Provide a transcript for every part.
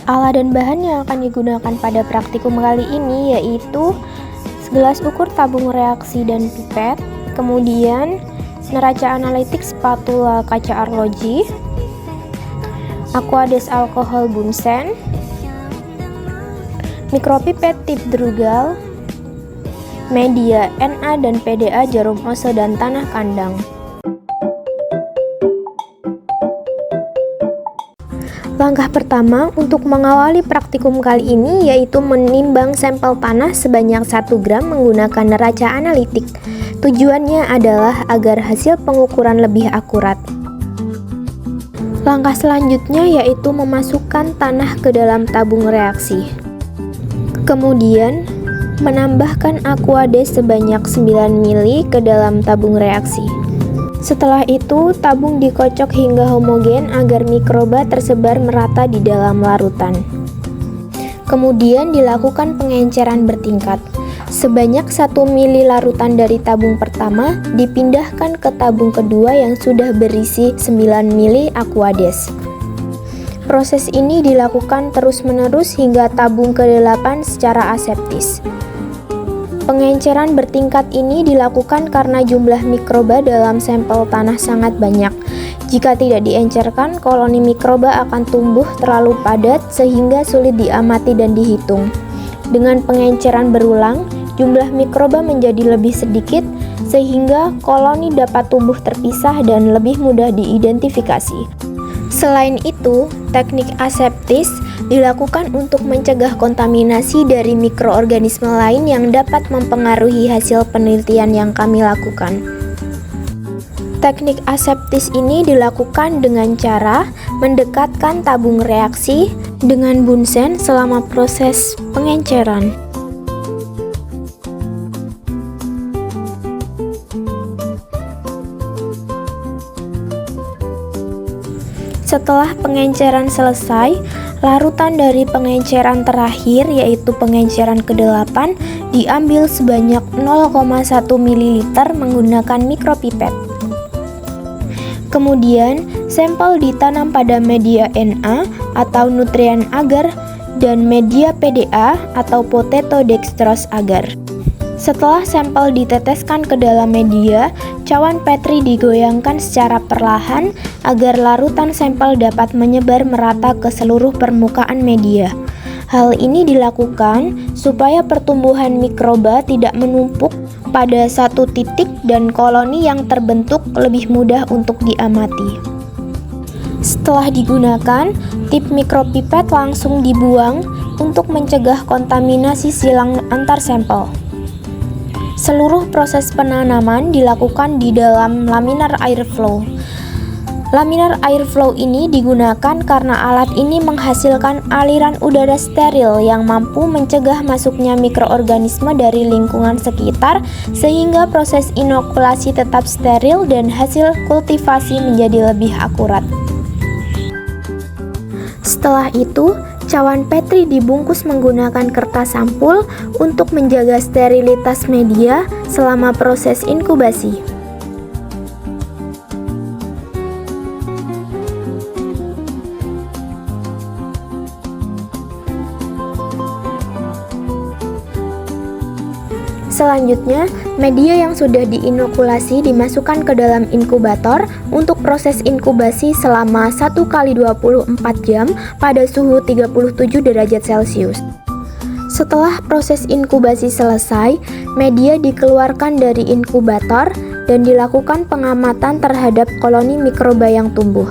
Alat dan bahan yang akan digunakan pada praktikum kali ini yaitu gelas ukur tabung reaksi dan pipet, kemudian neraca analitik spatula kaca arloji, aquades alkohol bunsen, mikropipet tip Drugal, media Na dan PDA jarum ose dan tanah kandang. Langkah pertama untuk mengawali praktikum kali ini yaitu menimbang sampel tanah sebanyak 1 gram menggunakan neraca analitik. Tujuannya adalah agar hasil pengukuran lebih akurat. Langkah selanjutnya yaitu memasukkan tanah ke dalam tabung reaksi. Kemudian, menambahkan aquades sebanyak 9 ml ke dalam tabung reaksi. Setelah itu, tabung dikocok hingga homogen agar mikroba tersebar merata di dalam larutan. Kemudian dilakukan pengenceran bertingkat. Sebanyak 1 ml larutan dari tabung pertama dipindahkan ke tabung kedua yang sudah berisi 9 ml aquades. Proses ini dilakukan terus-menerus hingga tabung ke-8 secara aseptis. Pengenceran bertingkat ini dilakukan karena jumlah mikroba dalam sampel tanah sangat banyak. Jika tidak diencerkan, koloni mikroba akan tumbuh terlalu padat sehingga sulit diamati dan dihitung. Dengan pengenceran berulang, jumlah mikroba menjadi lebih sedikit sehingga koloni dapat tumbuh terpisah dan lebih mudah diidentifikasi. Selain itu, teknik aseptis dilakukan untuk mencegah kontaminasi dari mikroorganisme lain yang dapat mempengaruhi hasil penelitian yang kami lakukan. Teknik aseptis ini dilakukan dengan cara mendekatkan tabung reaksi dengan bunsen selama proses pengenceran. Setelah pengenceran selesai, larutan dari pengenceran terakhir yaitu pengenceran ke-8 diambil sebanyak 0,1 ml menggunakan mikropipet. Kemudian, sampel ditanam pada media Na atau nutrien agar dan media PDA atau potato dextrose agar. Setelah sampel diteteskan ke dalam media, cawan Petri digoyangkan secara perlahan agar larutan sampel dapat menyebar merata ke seluruh permukaan media. Hal ini dilakukan supaya pertumbuhan mikroba tidak menumpuk pada satu titik dan koloni yang terbentuk lebih mudah untuk diamati. Setelah digunakan, tip mikropipet langsung dibuang untuk mencegah kontaminasi silang antar sampel. Seluruh proses penanaman dilakukan di dalam laminar airflow. Laminar airflow ini digunakan karena alat ini menghasilkan aliran udara steril yang mampu mencegah masuknya mikroorganisme dari lingkungan sekitar sehingga proses inokulasi tetap steril dan hasil kultivasi menjadi lebih akurat. Setelah itu, cawan Petri dibungkus menggunakan kertas sampul untuk menjaga sterilitas media selama proses inkubasi. Selanjutnya, media yang sudah diinokulasi dimasukkan ke dalam inkubator untuk proses inkubasi selama 1x24 jam pada suhu 37 derajat Celcius. Setelah proses inkubasi selesai, media dikeluarkan dari inkubator dan dilakukan pengamatan terhadap koloni mikroba yang tumbuh.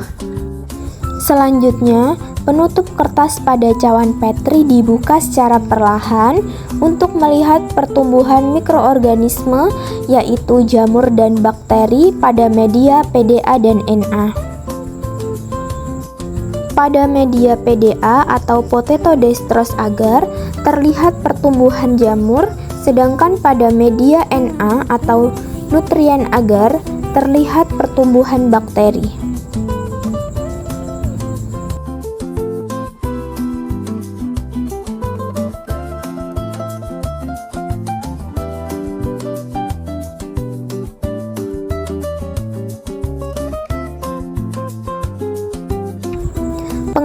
Selanjutnya, penutup kertas pada cawan Petri dibuka secara perlahan untuk melihat pertumbuhan mikroorganisme yaitu jamur dan bakteri pada media PDA dan Na. Pada media PDA atau potato dextrose agar terlihat pertumbuhan jamur, sedangkan pada media Na atau nutrien agar terlihat pertumbuhan bakteri.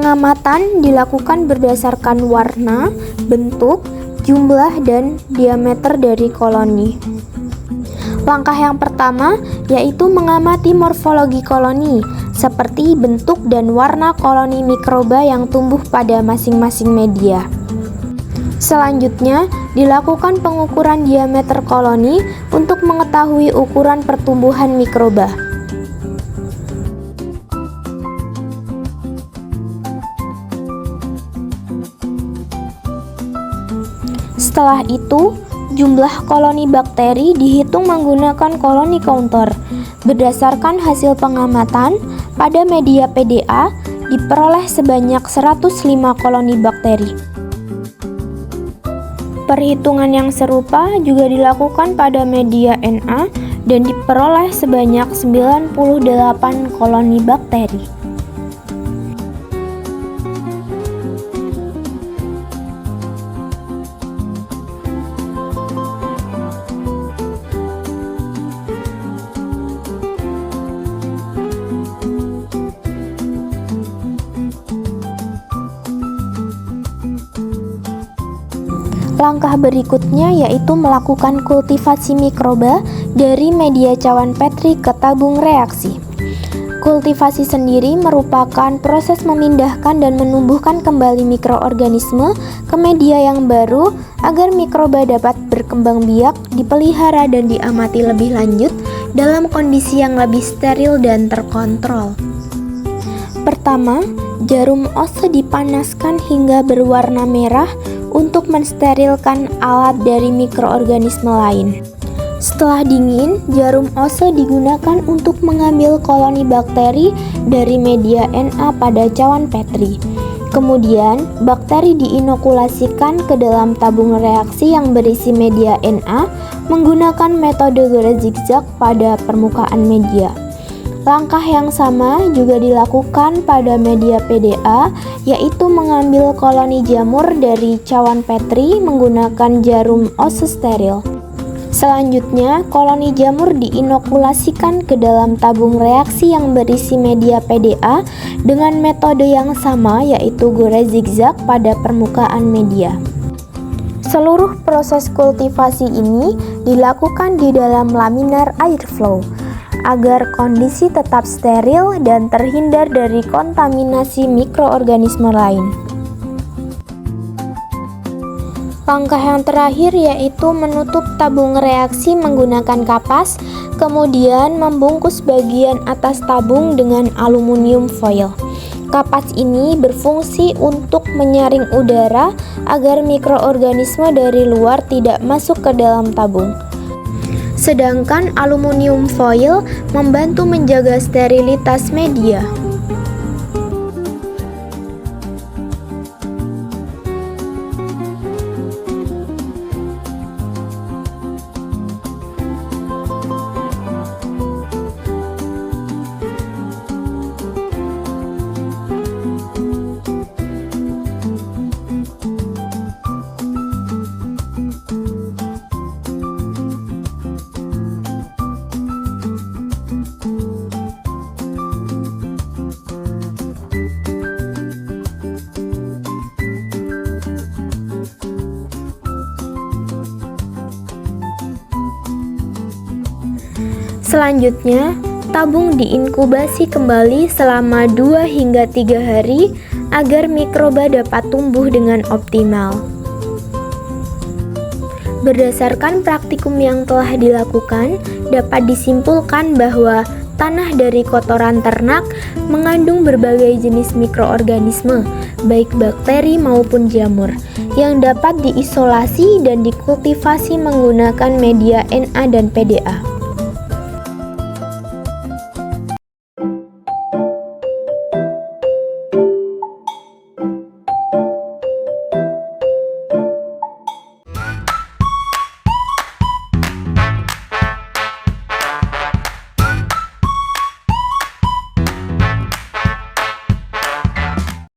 Pengamatan dilakukan berdasarkan warna, bentuk, jumlah, dan diameter dari koloni. Langkah yang pertama yaitu mengamati morfologi koloni, seperti bentuk dan warna koloni mikroba yang tumbuh pada masing-masing media. Selanjutnya, dilakukan pengukuran diameter koloni untuk mengetahui ukuran pertumbuhan mikroba. Setelah itu, jumlah koloni bakteri dihitung menggunakan koloni counter. Berdasarkan hasil pengamatan, pada media PDA diperoleh sebanyak 105 koloni bakteri. Perhitungan yang serupa juga dilakukan pada media Na dan diperoleh sebanyak 98 koloni bakteri. Langkah berikutnya yaitu melakukan kultivasi mikroba dari media cawan Petri ke tabung reaksi. Kultivasi sendiri merupakan proses memindahkan dan menumbuhkan kembali mikroorganisme ke media yang baru agar mikroba dapat berkembang biak, dipelihara dan diamati lebih lanjut dalam kondisi yang lebih steril dan terkontrol. Pertama, jarum ose dipanaskan hingga berwarna merah untuk mensterilkan alat dari mikroorganisme lain. Setelah dingin, jarum ose digunakan untuk mengambil koloni bakteri dari media Na pada cawan Petri. Kemudian, bakteri diinokulasikan ke dalam tabung reaksi yang berisi media Na menggunakan metode gores zigzag pada permukaan media. Langkah yang sama juga dilakukan pada media PDA, yaitu mengambil koloni jamur dari cawan Petri menggunakan jarum ose steril. Selanjutnya, koloni jamur diinokulasikan ke dalam tabung reaksi yang berisi media PDA dengan metode yang sama, yaitu gores zigzag pada permukaan media. Seluruh proses kultivasi ini dilakukan di dalam laminar airflow agar kondisi tetap steril dan terhindar dari kontaminasi mikroorganisme lain. Langkah yang terakhir yaitu menutup tabung reaksi menggunakan kapas, kemudian membungkus bagian atas tabung dengan aluminium foil. Kapas ini berfungsi untuk menyaring udara agar mikroorganisme dari luar tidak masuk ke dalam tabung. Sedangkan aluminium foil membantu menjaga sterilitas media. Selanjutnya, tabung diinkubasi kembali selama 2 hingga 3 hari agar mikroba dapat tumbuh dengan optimal. Berdasarkan praktikum yang telah dilakukan, dapat disimpulkan bahwa tanah dari kotoran ternak mengandung berbagai jenis mikroorganisme, baik bakteri maupun jamur, yang dapat diisolasi dan dikultivasi menggunakan media Na dan PDA.